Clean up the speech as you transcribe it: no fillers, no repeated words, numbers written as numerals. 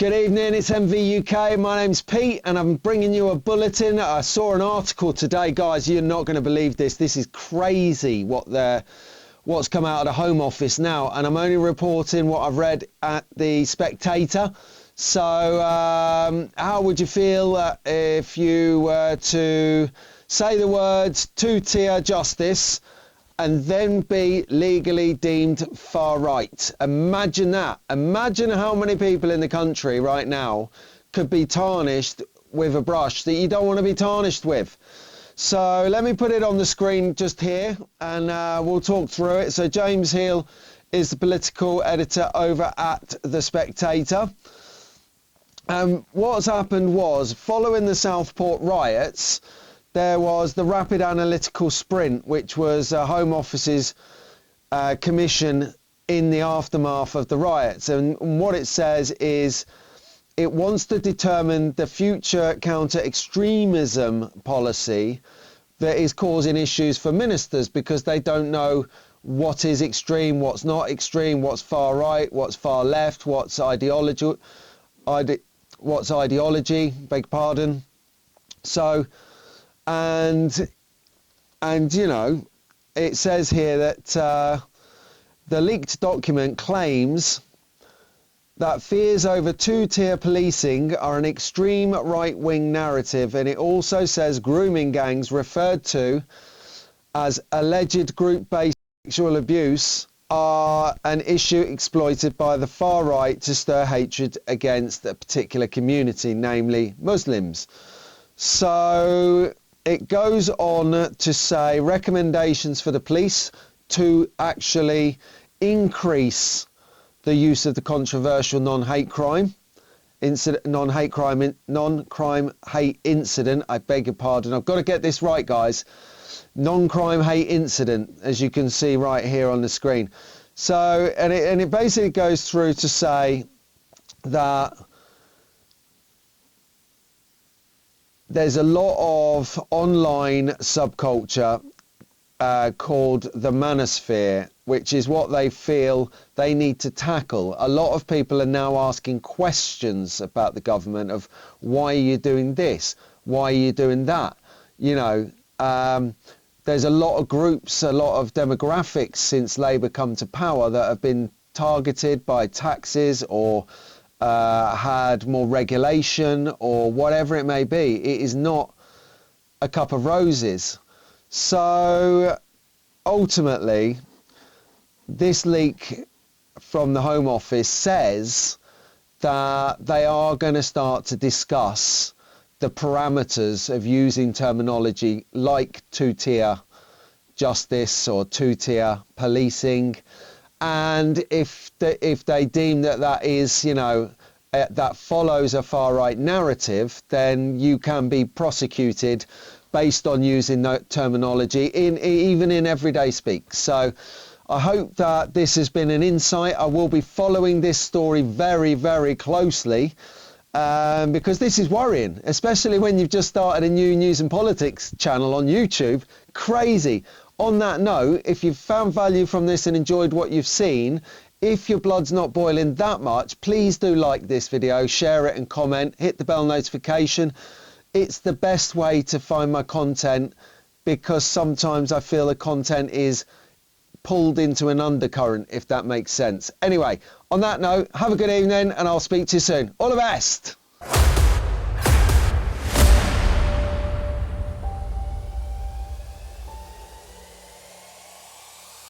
Good evening, it's MV UK. My name's Pete and I'm bringing you a bulletin. I saw an article today, guys. You're not going to believe this. This is crazy what's come out of the Home Office now, and I'm only reporting what I've read at the Spectator. So how would you feel if you were to say the words two-tier justice and then be legally deemed far right? Imagine that. Imagine how many people in the country right now could be tarnished with a brush that you don't want to be tarnished with. So let me put it on the screen just here and we'll talk through it. So James Heal is the political editor over at The Spectator. What's happened was, following the Southport riots, there was the Rapid Analytical Sprint, which was Home Office's commission in the aftermath of the riots. And what it says is it wants to determine the future counter-extremism policy that is causing issues for ministers, because they don't know what is extreme, what's not extreme, what's far right, what's far left, what's ideology, beg your pardon. So, and you know, it says here that the leaked document claims that fears over two-tier policing are an extreme right-wing narrative, and it also says grooming gangs referred to as alleged group-based sexual abuse are an issue exploited by the far right to stir hatred against a particular community, namely Muslims. So it goes on to say recommendations for the police to actually increase the use of the controversial non-crime hate incident. I beg your pardon. I've got to get this right, guys. Non-crime hate incident, as you can see right here on the screen. So, and it basically goes through to say that there's a lot of online subculture called the manosphere, which is what they feel they need to tackle. A lot of people are now asking questions about the government of, why are you doing this? Why are you doing that? You know, there's a lot of groups, a lot of demographics since Labour come to power that have been targeted by taxes or had more regulation or whatever it may be. It is not a cup of roses. So ultimately, this leak from the Home Office says that they are going to start to discuss the parameters of using terminology like two-tier justice or two-tier policing. And if they deem that is, you know, that follows a far-right narrative, then you can be prosecuted based on using that terminology even in everyday speak. So I hope that this has been an insight. I will be following this story very, very closely because this is worrying, especially when you've just started a new news and politics channel on YouTube. Crazy. On that note, if you've found value from this and enjoyed what you've seen, if your blood's not boiling that much, please do like this video, share it and comment, hit the bell notification. It's the best way to find my content, because sometimes I feel the content is pulled into an undercurrent, if that makes sense. Anyway, on that note, have a good evening and I'll speak to you soon. All the best.